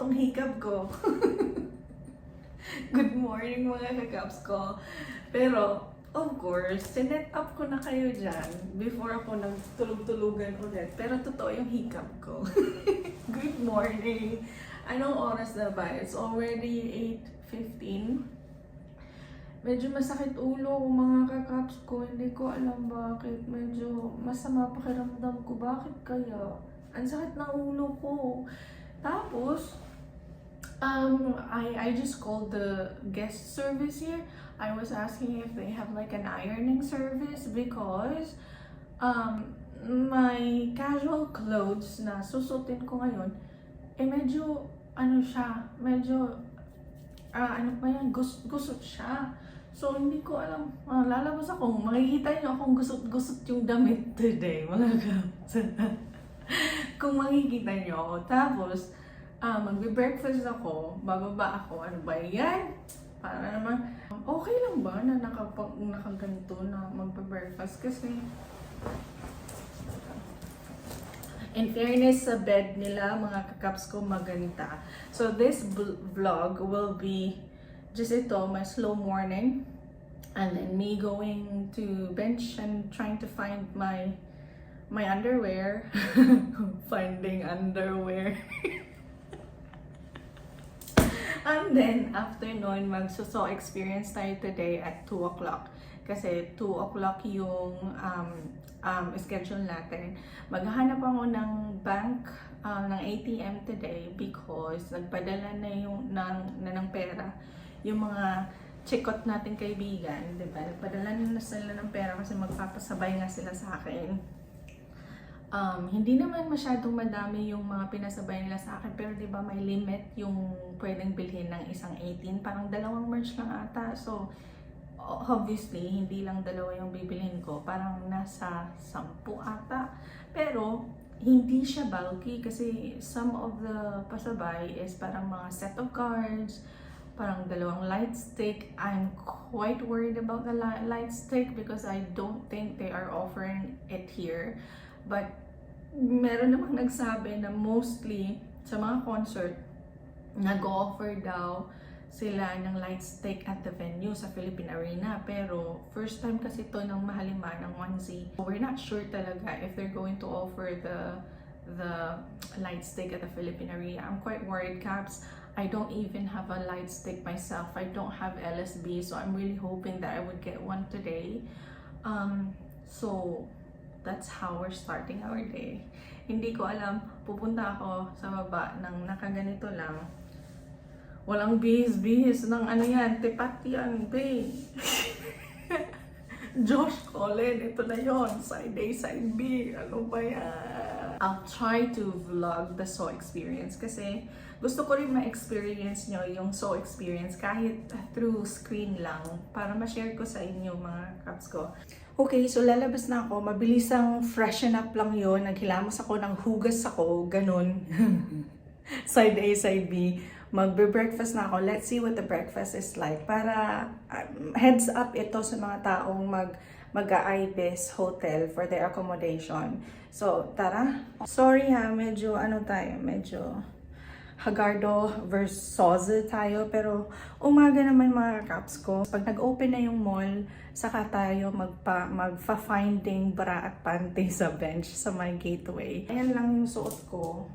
tong hiccup ko. Good morning mga kakaps ko. Pero, of course, sinet up ko na kayo dyan before ako nagtulog-tulugan ulit. Pero totoo yung hiccup ko. Good morning! Anong oras na ba? It's already 8:15. Medyo masakit ulo ko mga kakaps ko. Hindi ko alam bakit. Medyo masama pakiramdam ko. Bakit kaya? Ang sakit ng ulo ko. Tapos, I just called the guest service here. I was asking if they have like an ironing service because my casual clothes na susutin ko ngayon, medyo gusot siya. So hindi ko alam, lalabas ako, makikita niyo akong gusot-gusot yung damit today, mga kaps. Kung makikita niyo ako. Tapos, magbe-breakfast ako, bababa ako, ano ba yan? Para naman, okay lang ba na nakaganto na magbe-breakfast? Kasi, in fairness sa bed nila, mga kakaps ko maganda. So, this vlog will be just ito, my slow morning. And then me going to bench and trying to find my underwear. Finding underwear. And then, after nun, magsuso experience tayo today at 2 o'clock. Kasi 2 o'clock yung schedule natin. Maghahanap ako ng bank, ng ATM today because nagpadala na ng pera. Yung mga chikot nating kaibigan, diba? Nagpadala na sila ng pera kasi magpapasabay nga sila sa akin. Hindi naman masyadong madami yung mga pinasabay nila sa akin, pero di ba may limit yung pwedeng bilhin ng isang 18, parang 2 merch lang ata. So, obviously, hindi lang 2 yung bibilhin ko, parang nasa 10 ata. Pero, hindi siya bulky kasi some of the pasabay is parang mga set of cards, parang 2 light stick. I'm quite worried about the light stick because I don't think they are offering it here. But, meron namang nagsabi na mostly sa mga concert, nag-offer daw sila ng light stick at the venue sa Philippine Arena. Pero, first time kasi to ng Mahalima, ng 1Z. We're not sure talaga if they're going to offer the light stick at the Philippine Arena. I'm quite worried, Caps. I don't even have a light stick myself. I don't have LSB, so I'm really hoping that I would get one today. So, that's how we're starting our day. Hindi ko alam, pupunta ako sa baba ng nakaganito lang. Walang bihis-bihis ng ano yan, tipat yan, babe. Josh Colin, ito na yon, side A, side B, ano ba yan? I'll try to vlog the Sew experience kasi gusto ko rin ma-experience nyo yung Sew experience kahit through screen lang para ma-share ko sa inyo mga kaps ko. Okay, so lalabas na ako. Mabilisang freshen up lang yon. Naghilamos ako ng hugas ako, ganun. Side A, side B. Magbe-breakfast na ako. Let's see what the breakfast is like. Para heads up ito sa mga taong mag-a-Ibis Hotel for their accommodation. So, tara. Sorry ha, medyo medyo Hagardo versus tayo. Pero umaga naman mga kaps ko. Pag nag-open na yung mall, saka tayo magfa-finding bra at panty sa bench sa my gateway. Ayan lang yung suot ko.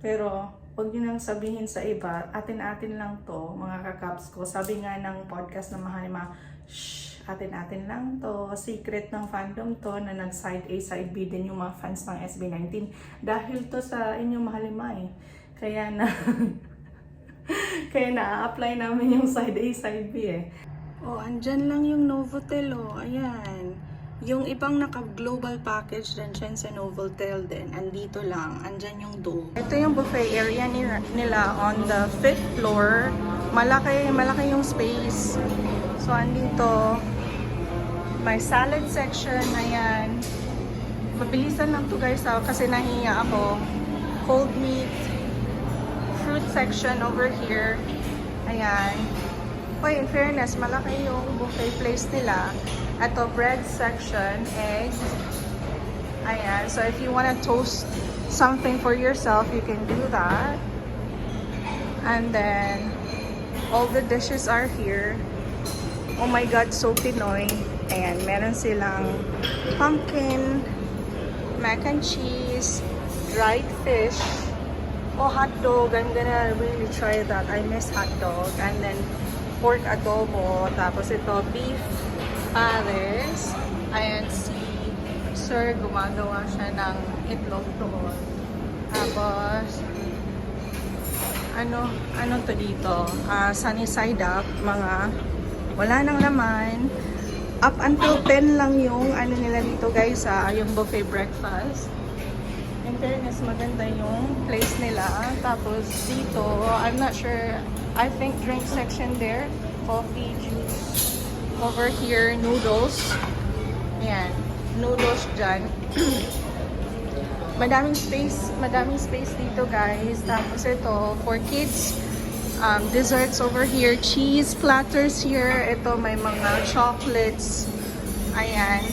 Pero huwag nyo nang sabihin sa iba, atin-atin lang to mga kakaps ko. Sabi nga ng podcast na Mahalima, shh, atin-atin lang to. Secret ng fandom to na nag-side A, side B din yung mga fans ng SB19. Dahil to sa inyong Mahalima eh. Kaya na-apply namin yung side A, side B eh. Oh, andyan lang yung Novotel oh. Ayan. Yung ibang naka-global package din dyan sa Novotel din. Andito lang. Andyan yung dome. Ito yung buffet area nila on the 5th floor. Malaki yung space. So, andito. May salad section. Ayan. Mabilisan lang to guys kasi nahiya ako. Cold meat. Fruit section over here. Ayan. Hoy, in fairness, malaki yung buffet place nila. Ito, bread section, eggs. Ayan. So, if you want to toast something for yourself, you can do that. And then, all the dishes are here. Oh my God, so Pinoy. Ayan, meron silang pumpkin, mac and cheese, dried fish, hot dog. I'm gonna really try that. I miss hot dog. And then, pork adobo. Tapos ito, beef pares. Ayan, si Sir gumagawa siya ng itlog doon. Tapos, ano to dito? Sunny side up, mga wala nang laman. Up until 10 lang yung ano nila dito guys, yung buffet breakfast. In fairness, maganda yung place nila. Tapos dito, I'm not sure, I think drink section there. Coffee, juice. Over here, noodles. Ayan, noodles dyan. Madaming space dito guys. Tapos ito, for kids, desserts over here, cheese platters here. Ito, may mga chocolates. Ayan.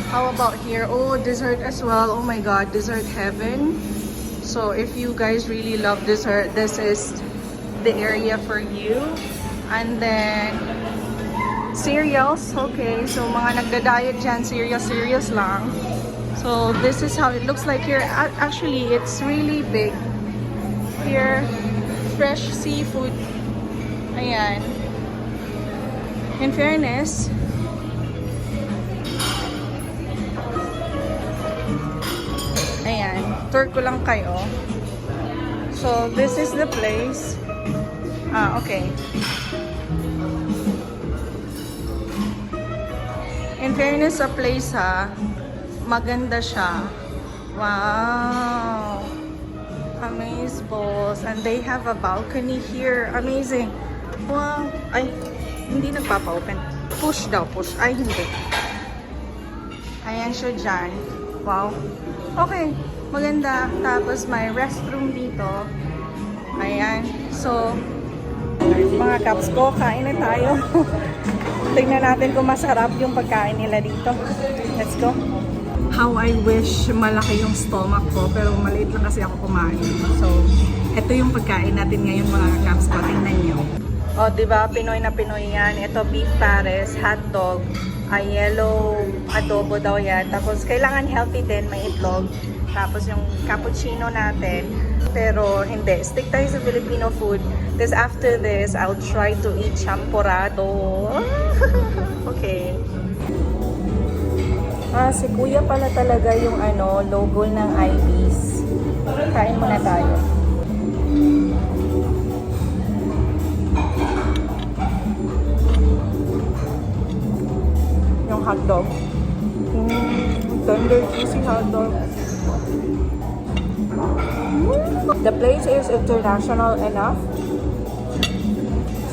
How about here? Oh, dessert as well. Oh my God, dessert heaven. So if you guys really love dessert, this is the area for you. And then, cereals. Okay, so mga nagda-diet dyan, cereals lang. So this is how it looks like here. Actually, it's really big. Here, fresh seafood. Ayan. In fairness, ayan, tour ko lang kayo. So this is the place. Okay. In fairness sa place maganda siya. Wow. Amazeballs. And they have a balcony here. Amazing. Wow. Ay, hindi nagpapa-open. Push daw, push. Ay, hindi. Ayan siya dyan. Wow. Okay. Maganda. Tapos may restroom dito. Ayan. So, mga caps ko, kain na tayo. Tingnan natin kung masarap yung pagkain nila dito. Let's go. How I wish malaki yung stomach ko, pero maliit lang kasi ako kumain. So, ito yung pagkain natin ngayon mga caps ko. Tingnan nyo. O, diba? Pinoy na Pinoy yan. Ito, beef pares, hot dog, yellow adobo daw yan. Tapos, kailangan healthy din, may itlog. Tapos, yung cappuccino natin. Pero, hindi. Stick tayo sa Filipino food. Tapos, after this, I'll try to eat champurrado. Okay. Si Kuya pala talaga yung logo ng IB's. Kain muna tayo. Yung hotdog. Tender, juicy hotdog. The place is international enough.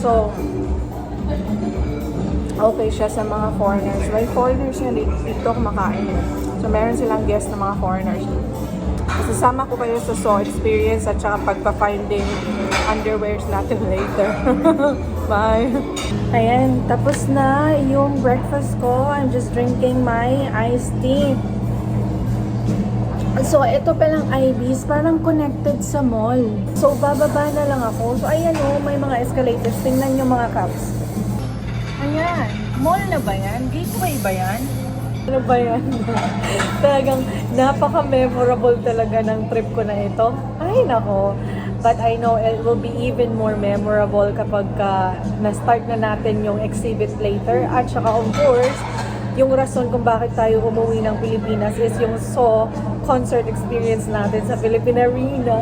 So, okay siya sa mga foreigners. May foreigners na dito kumakain. So, meron silang guest na mga foreigners. Sasama ko kayo sa saw experience at saka pagpa-finding underwears natin later. Bye! Ayan, tapos na yung breakfast ko. I'm just drinking my iced tea. So, ito palang IB's, parang connected sa mall. So, bababa na lang ako. So, ayan may mga escalators. Tingnan yung mga caps. Ayan, mall na ba yan? Gateway ba yan? Ano ba yan? Talagang napaka-memorable talaga ng trip ko na ito. Ay, nako. But I know it will be even more memorable kapag na-start na natin yung exhibit later. At saka of course, yung rason kung bakit tayo umuwi ng Pilipinas is yung concert experience natin sa Philippine Arena.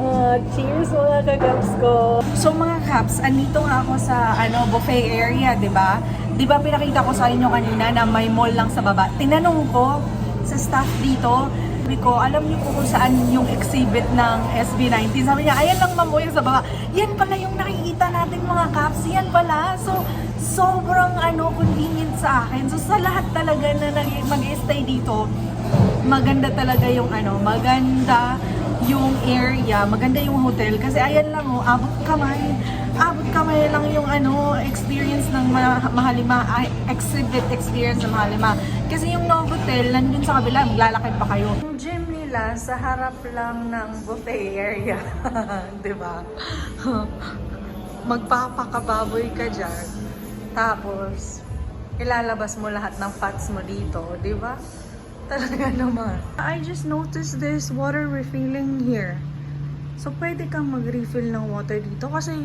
Cheers mga kagaps ko! So mga kaps, andito nga ako sa buffet area, di ba? Di ba pinakita ko sa inyo kanina na may mall lang sa baba? Tinanong ko sa staff dito, sabi ko, alam niyo po kung saan yung exhibit ng SB19? Sabi niya, ayan lang ma'am, yung sa baba. Yan pala yung nakikita natin mga caps. Yan pala. So, sobrang convenient sa akin. So, sa lahat talaga na mag-stay dito, maganda talaga yung maganda yung area, maganda yung hotel. Kasi ayan lang abot kamay lang yung experience ng Mahalima, exhibit experience ng Mahalima. Kasi yung Novotel, nandun sa kabila, maglalakad pa kayo. Yung gym nila, nila sa harap lang ng buffet area. Di ba? Magpapakababoy ka dyan. Tapos, ilalabas mo lahat ng fats mo dito. Di ba? Talaga naman. I just noticed this water refilling here. So, pwede kang mag-refill ng water dito. Kasi,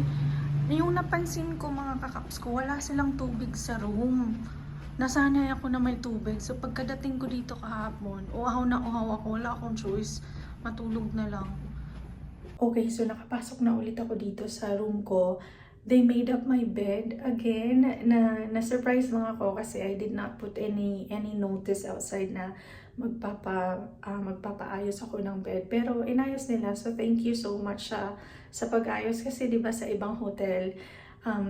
yung napansin ko mga kakaps ko, wala silang tubig sa room. Nasanay ako na may tubig. So, pagkadating ko dito kahapon, uhaw na uhaw ako. Wala akong choice. Matulog na lang. Okay, so nakapasok na ulit ako dito sa room ko. They made up my bed again. Na-surprise lang ako kasi I did not put any notice outside na magpapaayos ako ng bed. Pero inayos nila. So thank you so much sa pag-ayos kasi 'di ba sa ibang hotel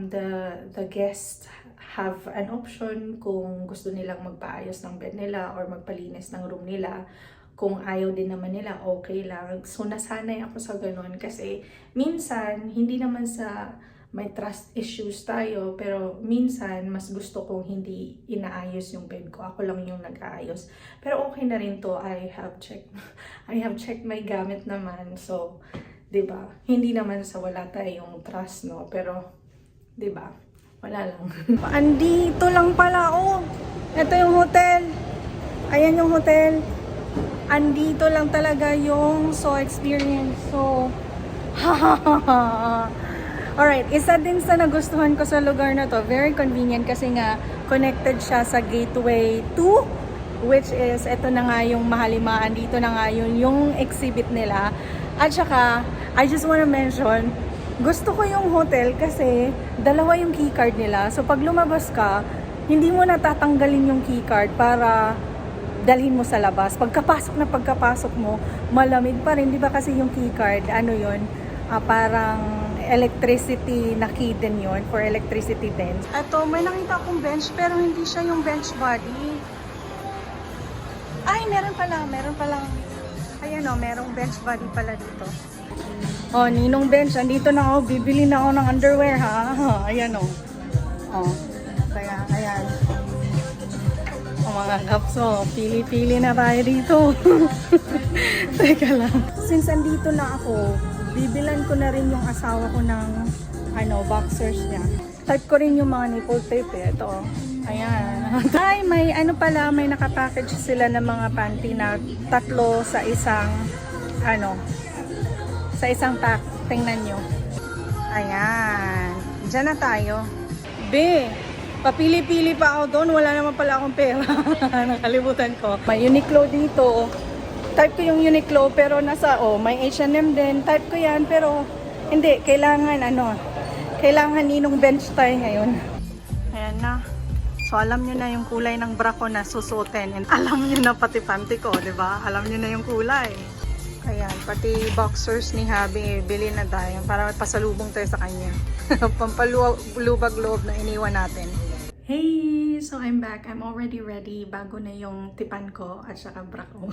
the guests have an option kung gusto nilang magpaayos ng bed nila or magpalinis ng room nila. Kung ayaw din naman nila, okay lang. So nasanay ako sa ganun kasi minsan hindi naman sa may trust issues tayo, pero minsan mas gusto kong hindi inaayos yung bed ko. Ako lang yung nag-aayos. Pero okay na rin to. I have checked my gamit naman. So, 'di ba? Hindi naman sa wala tayong trust, no? Pero 'di ba? Wala lang. Andito lang pala, oh. Ito yung hotel. Ayan yung hotel. Andito lang talaga yung experience. So, alright, isa din sa nagustuhan ko sa lugar na to, very convenient kasi nga connected siya sa Gateway 2, which is, ito na nga yung Mahalimaan, dito na nga yung exhibit nila. At saka, I just wanna mention, gusto ko yung hotel kasi dalawa yung keycard nila. So pag lumabas ka, hindi mo natatanggalin yung keycard para dalhin mo sa labas. Pagkapasok mo, malamig pa rin. Di ba kasi yung keycard, ano yun, parang electricity na key din yun, for electricity din. Ito, may nakita akong bench pero hindi siya yung bench body. Ay, meron pala. Ayan o, merong bench body pala dito. Oh, ninong bench, andito na ako, bibili na ako ng underwear ha. Ayan o. Oh, kaya, ayan. Oh, mga kapso, pili-pili na tayo dito. Teka lang. Since andito na ako, bibilan ko na rin yung asawa ko ng boxers niya. Type ko rin yung mga nipple tape eh. Ito. Ayan. Ay, may may nakapackage sila ng mga panty na 3 sa isang sa isang pack. Tingnan nyo. Ayan. Diyan na tayo. B, papili-pili pa ako doon. Wala naman pala akong pera. Nakalimutan ko. May Uniqlo dito. Type ko yung Uniqlo pero may H&M din. Type ko yan pero hindi. Kailangan ninong bench tayo ngayon. Ayan na. So alam nyo na yung kulay ng bra ko na susuotin. And alam nyo na pati panty ko, di ba? Alam nyo na yung kulay. Ayan, pati boxers ni Habi, bili na tayo para pasalubong tayo sa kanya. Pampalubag-loob na iniwan natin. Hey! So I'm back. I'm already ready. Bago na yung tipan ko at saka bra ko.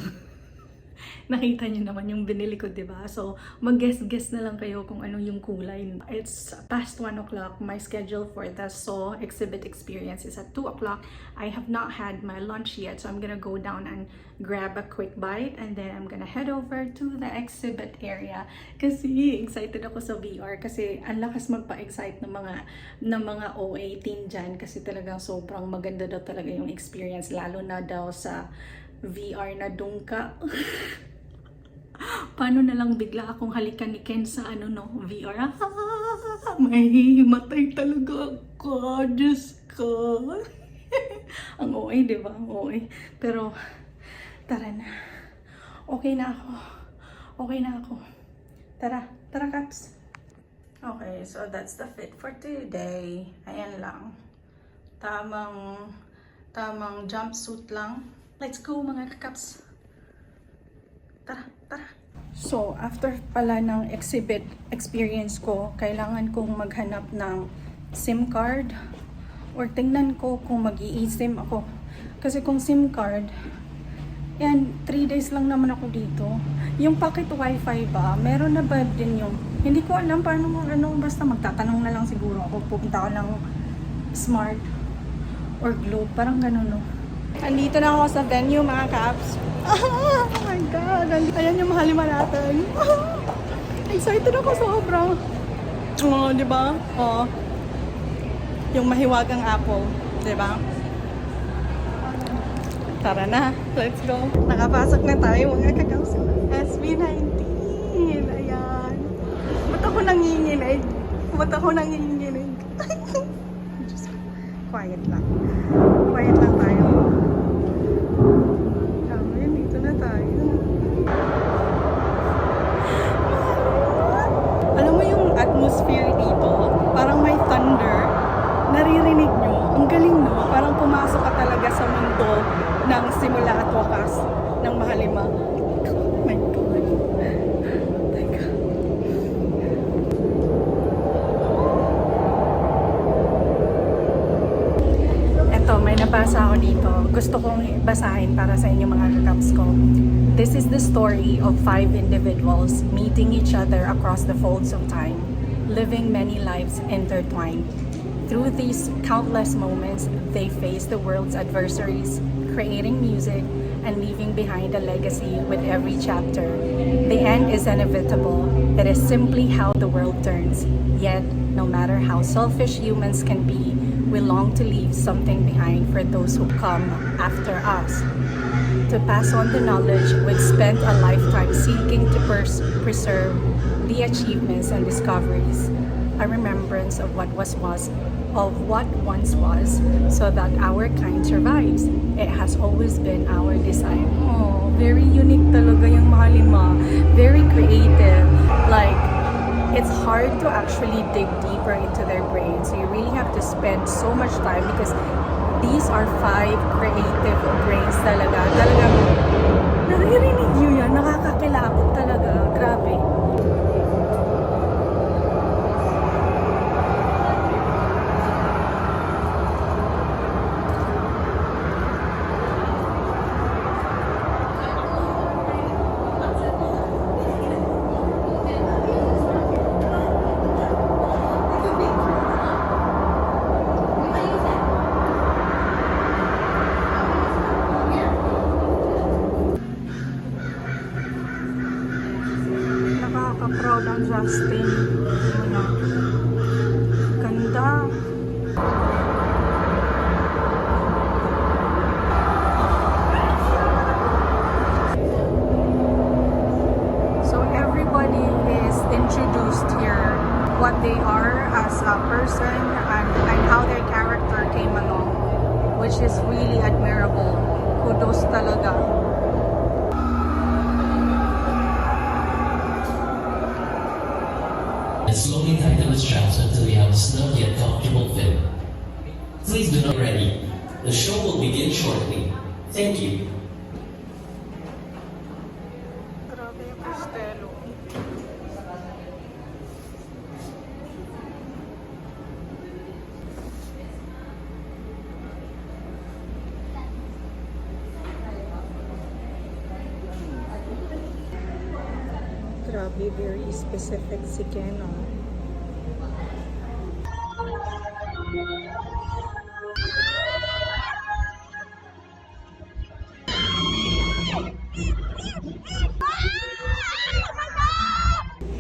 Nakita niyo naman yung binili ko, diba? So, mag-guess na lang kayo kung ano yung kulay. It's past 1 o'clock. My schedule for the Seoul exhibit experience is at 2 o'clock. I have not had my lunch yet, so I'm gonna go down and grab a quick bite and then I'm gonna head over to the exhibit area. Kasi excited ako sa VR kasi ang lakas magpa-excite ng mga OA18 dyan kasi talagang sobrang maganda daw talaga yung experience, lalo na daw sa VR na dungka. Paano na lang bigla akong halikan ni Ken sa VR? May matay talaga ako. Diyos ko. Ang OA, diba? Ang OA. Pero, tara na. Okay na ako. Tara, Caps. Okay, so that's the fit for today. Ayan lang. Tamang jumpsuit lang. Let's go mga Caps. Tara. So, after pala ng exhibit experience ko, kailangan kong maghanap ng SIM card or tingnan ko kung mag-i-SIM ako. Kasi kung SIM card, yan, 3 days lang naman ako dito. Yung pocket wifi ba, meron na ba din yung, hindi ko alam paano basta magtatanong na lang siguro ako, pupunta ako ng Smart or Globe, parang ganun no. Andito na ako sa venue mga Caps. Oh my God! Ayan yung mahalima natin. Excited ako sobrang. Oh, di ba? Oh. Yung mahiwagang apple. Di ba? Tara na. Let's go. Nakapasok na tayo mga kakaws. SB19. Ayan. Ba't ako nanginginig? Ba't ako nanginginig? Diyos ko. Quiet lang. Quiet lang tayo. Kami, dito na tayo. Alam mo yung atmosphere dito? Parang may thunder. Naririnig nyo. Ang galing no? Parang pumasok ka talaga sa mundo ng simula at wakas ng Mahalima. Oh my God. Teka. Eto, may nabasa ako dito. Gusto kong basahin para sa inyo mga kakaps ko. This is the story of 5 individuals meeting each other across the folds of time, living many lives intertwined. Through these countless moments, they face the world's adversaries, creating music and leaving behind a legacy with every chapter. The end is inevitable. It is simply how the world turns. Yet, no matter how selfish humans can be, we long to leave something behind for those who come after us. To pass on the knowledge we've spent a lifetime seeking to preserve the achievements and discoveries, a remembrance of what once was, so that our kind survives. It has always been our desire. Oh, very unique talaga yung Mahalima. Very creative. Like, it's hard to actually dig deeper into their brains. So you really have to spend so much time because these are 5 creative brains talaga. Talagang, naririnig nyo yan. Nakakakilabot talaga. Grabe. Nakaka-proud ang Justin. Ano? Ganda. So everybody is introduced here, what they are as a person and how their character came along, which is really admirable. Kudos talaga. And slowly tighten the straps until you have a snug yet comfortable fit. Please do not get ready. The show will begin shortly. Thank you. Grabe yung Costello. Grabe, very specific si Ken, oh.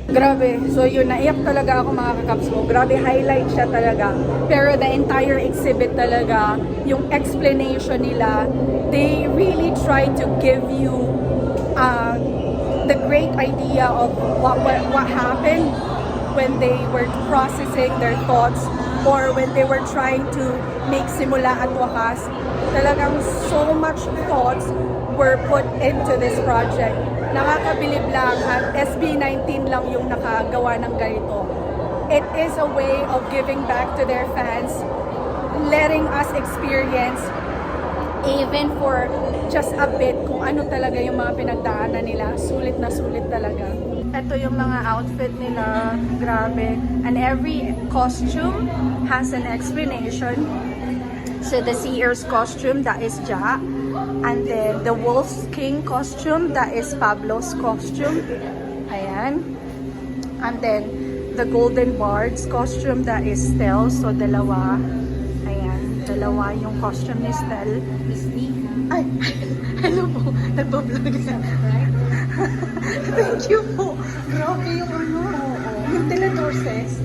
Grabe. So yun, naiyak talaga ako mga kakaps mo. Grabe, highlight siya talaga. Pero the entire exhibit talaga, yung explanation nila, they really try to give you the great idea of what happened when they were processing their thoughts or when they were trying to make simula at wakas. Talagang so much thoughts were put into this project. Nakakabilib lang at SB19 lang yung nakagawa ng ganito. It is a way of giving back to their fans, letting us experience even for just a bit kung ano talaga yung mga pinagdaanan nila. Sulit na sulit talaga. Ito yung mga outfit nila. Grabe. And every costume has an explanation. So the Seer's costume, that is Ja. And then the Wolf King costume, that is Pablo's costume. Ayan. And then the Golden Bard's costume, that is Stel. So dalawa. Ayan. dalawa yung costume ni Stel. Miss V. Ay, hello po. Nagbablog siya. Right? Thank you po. Grabe yung ano. Yung Teledorses.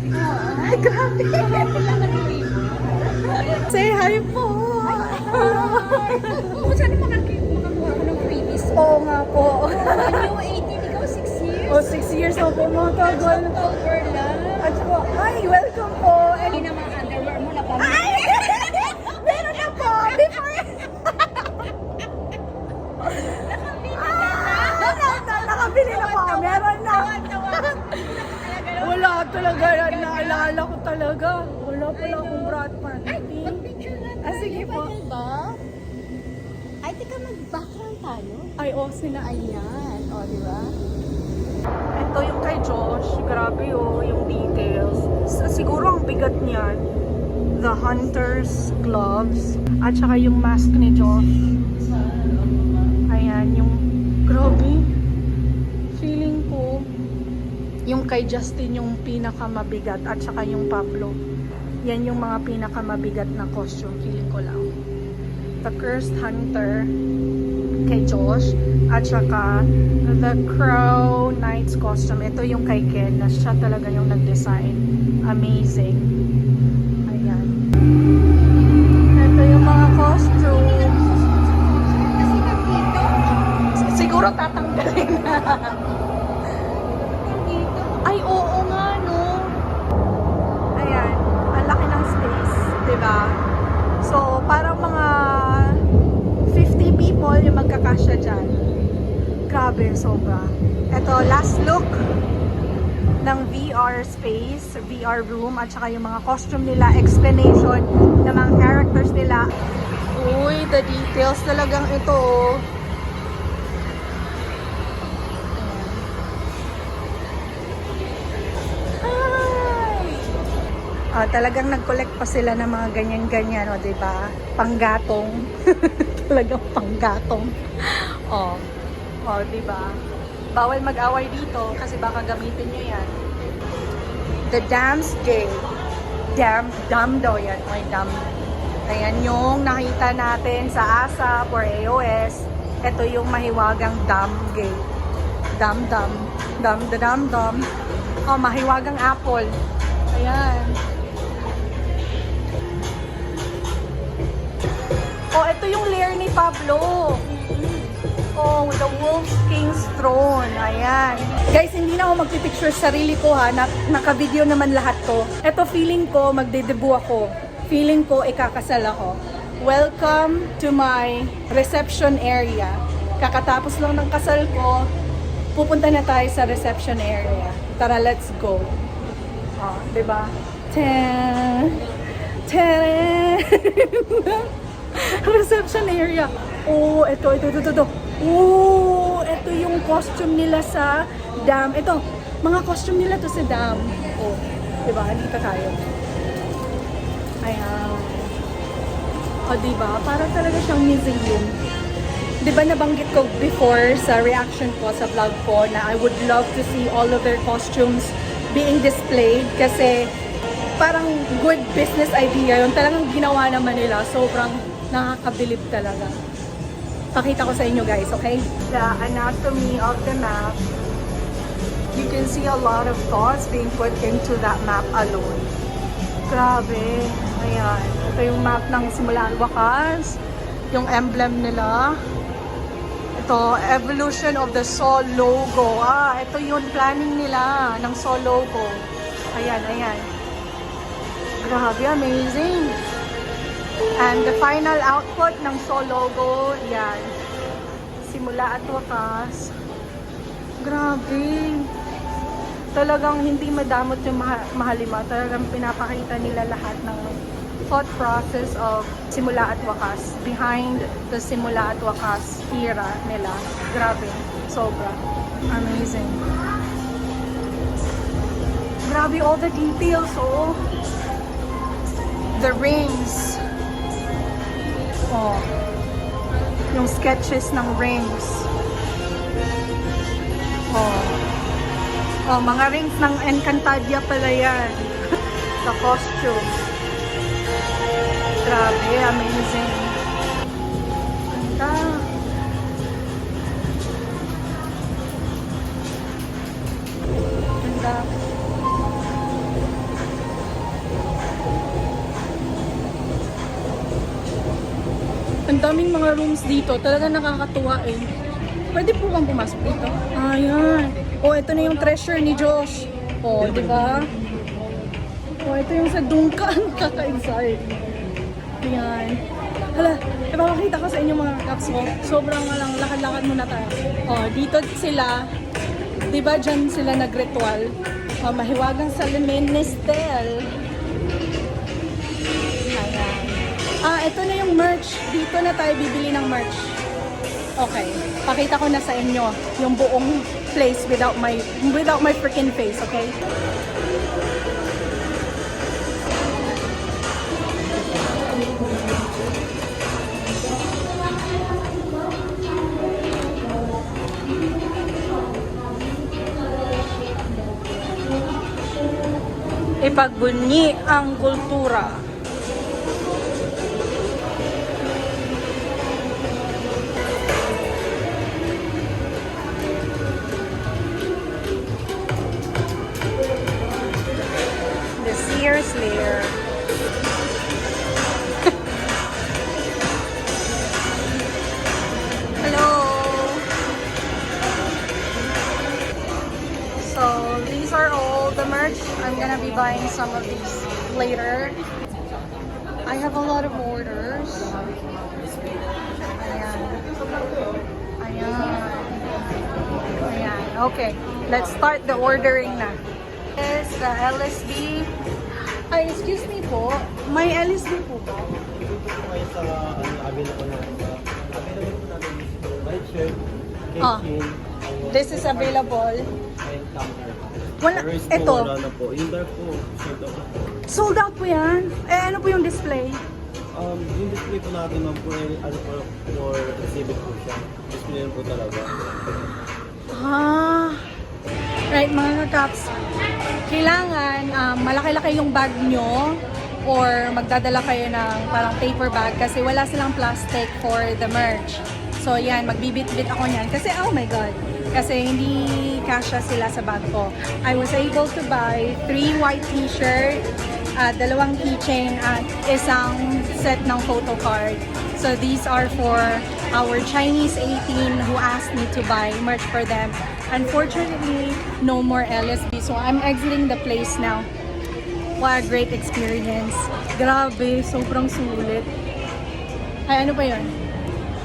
Ay, grabe. Say hi po. Kung saan makakuha ko ng previous? Oo nga po. New 18, ikaw 6 years? Oh, 6 years na po mga tagal. October lang. At saka, hi, welcome po. Hindi na mga underwear mo na pa. Meron na po. Before. Nakabili na po. Meron na. Wala talaga. Naalala ko talaga. Wala pala akong brat party. Mag-picture na tayo. Sige po. Ba? Ay, teka, mag-background tayo. Ay, sina. Ayan. O, di ba? Ito yung kay Josh. Grabe yung details. Siguro ang bigat niyan. The hunter's gloves. At saka yung mask ni Josh. Ayan, yung grabe. Feeling ko yung kay Justin yung pinakamabigat at saka yung Pablo. Yan yung mga pinakamabigat na costume. Feeling ko lang. The Cursed Hunter kay Josh at saka the Crow Knight's costume. Ito yung kay Ken na siya talaga yung nag-design. Amazing. Ayan. Ito yung mga costume. Kasi nandito. Siguro tatanggalin na. Nandito. Ay, oo nga, no? Ayan. Ang laki ng space. Diba? So, parang mga 50 people yung magkakasya dyan. Grabe, sobra. Ito, last look ng VR space, VR room, at saka yung mga costume nila, explanation ng mga characters nila. Uy, the details talagang ito, oh. Talagang nag-collect pa sila ng mga ganyan-ganyan, o, diba? Panggatong. Talagang panggatong. Diba? Bawal mag-away dito kasi baka gamitin nyo yan. The Dam's Gate. Dam daw yan. May dam. Ayan yung nakita natin sa ASAP or AOS. Ito yung mahiwagang dam gate. Dam. Mahiwagang apple. Ayan. Ito yung lair ni Pablo. The Wolf King's Throne. Ayan. Guys, hindi na ako magpipicture sarili ko ha. Naka-video naman lahat to. Ito feeling ko, magde-debut ako. Feeling ko, ikakasal ako. Welcome to my reception area. Kakatapos lang ng kasal ko, pupunta na tayo sa reception area. Tara, let's go. Diba? Reception area. Ito. Ito yung costume nila sa dam. Ito, mga costume nila to sa dam. Diba? Dito tayo. Ayan. Diba? Para talaga siyang museum. Diba nabanggit ko before sa reaction ko sa vlog ko na I would love to see all of their costumes being displayed kasi parang good business idea yun. Talagang ginawa naman nila. Sobrang nakakabilib talaga. Pakita ko sa inyo guys, okay? The anatomy of the map. You can see a lot of thoughts being put into that map alone. Grabe. Ayan. Ito yung map ng simula wakas. Yung emblem nila. Ito, evolution of the Sol logo. Ito yung planning nila ng Sol logo. Ayan. Grabe, amazing. And the final output ng Sol logo, yan. Simula at wakas. Grabe. Talagang hindi madamot yung mahalima. Talagang pinapakita nila lahat ng thought process of simula at wakas. Behind the simula at wakas era nila. Grabe. Sobra. Amazing. Grabe all the details, oh. The rings. Yung sketches ng rings. Mga rings ng Encantadia pala yan. Sa costume. Grabe, amazing. Ganda. Ganda. Ang daming mga rooms dito. Talaga nakakatuwa eh. Pwede po bang pumasok dito? Ayan. Oh, ito na yung treasure ni Josh. Oh, di ba? Oh, ito yung sa Duncan. Kaka-excite. Ayan. Hala, ipapakita ko sa inyo mga kaps mo. Sobrang walang lakad-lakad muna tayo. Oh, dito sila. Di ba dyan sila nag-ritual? Oh, mahiwagang salamin ni Stel. Ayan. Ito na yung merch. Dito na tayo bibili ng merch. Okay. Pakita ko na sa inyo yung buong place without my freaking face, okay? Ipagbunyi ang kultura. The Sears layer. Hello. So these are all the merch. I'm gonna be buying some of these later. I have a lot of orders. Ayan. Ayan. Ayan. Okay, let's start the ordering na. Yes, the LSD. Ay, excuse me po. May LSD po ba? Ngayon sa available na available po natin white shirt, Ah. jean, This is available. and counter. Wala, The rest po, ito. wala na po. Yung dark po, sold out na po. Sold out po yan. Eh, ano po yung display? Yung display po natin ma'am po, ano po, for exhibit po siya. Display po talaga. Right, mga kakaps. Kailangan malaki-laki yung bag nyo or magdadala kayo ng parang paper bag kasi wala silang plastic for the merch. So yan, magbibit-bit ako niyan kasi oh my god, kasi hindi kasya sila sa bag ko. I was able to buy 3 white t-shirt, 2 keychain at isang set ng photo card. So these are for our Chinese 18 who asked me to buy merch for them. Unfortunately, no more LSB. So I'm exiting the place now. What a great experience. Grabe, sobrang sulit. Ay, ano pa yun?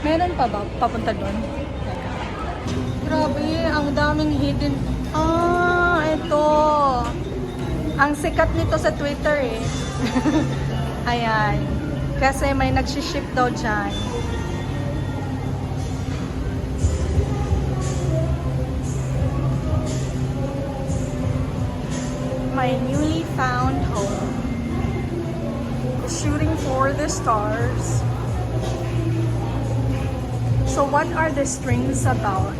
Meron pa ba papunta doon? Grabe, ang daming hidden. Ito. Ang sikat nito sa Twitter eh. Ayan. Kasi may nagsiship daw dyan. My newly found home. Shooting for the stars. So what are the strings about?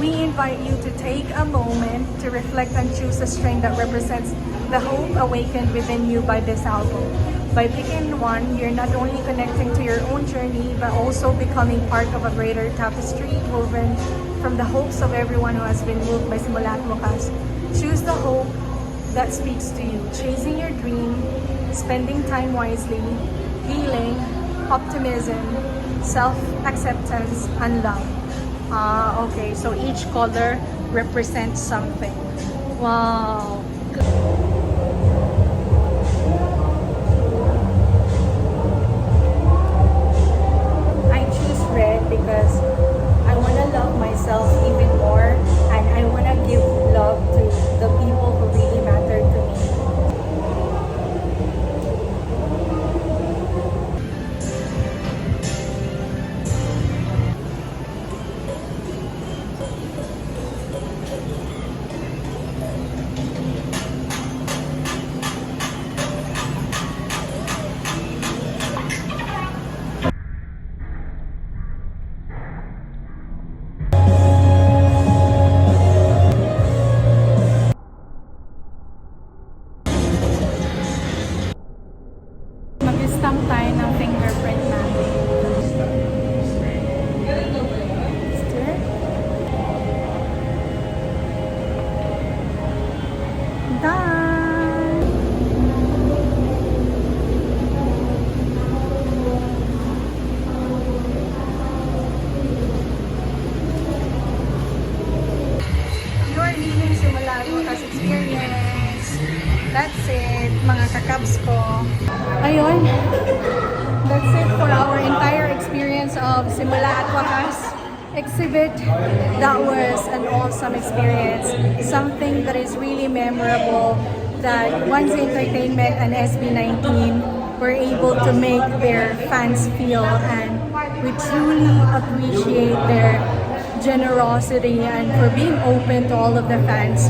We invite you to take a moment to reflect and choose a string that represents the hope awakened within you by this album. By picking one, you're not only connecting to your own journey, but also becoming part of a greater tapestry woven from the hopes of everyone who has been moved by Simula at Wakas. Choose the hope that speaks to you, chasing your dream, spending time wisely, healing, optimism, self-acceptance, and love. Okay, so each color represents something. Wow. I choose red because I want to love myself even more, and I want to give love to the people who really matter to me. of Simula at Wakas exhibit. That was an awesome experience. Something that is really memorable that One's Entertainment and SB19 were able to make their fans feel, and we truly appreciate their generosity and for being open to all of the fans,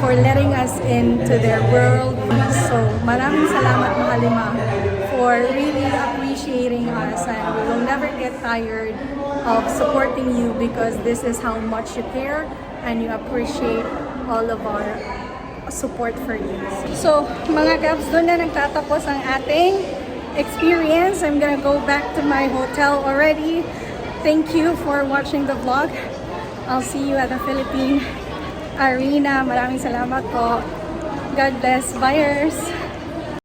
for letting us into their world. So maraming salamat Mahalima for really appreciating us, and we will never get tired of supporting you because this is how much you care and you appreciate all of our support for you. So mga Cavs, doon na nagtatapos ang ating experience. I'm gonna go back to my hotel already. Thank you for watching the vlog. I'll see you at the Philippine Arena. Maraming salamat po. God bless, buyers!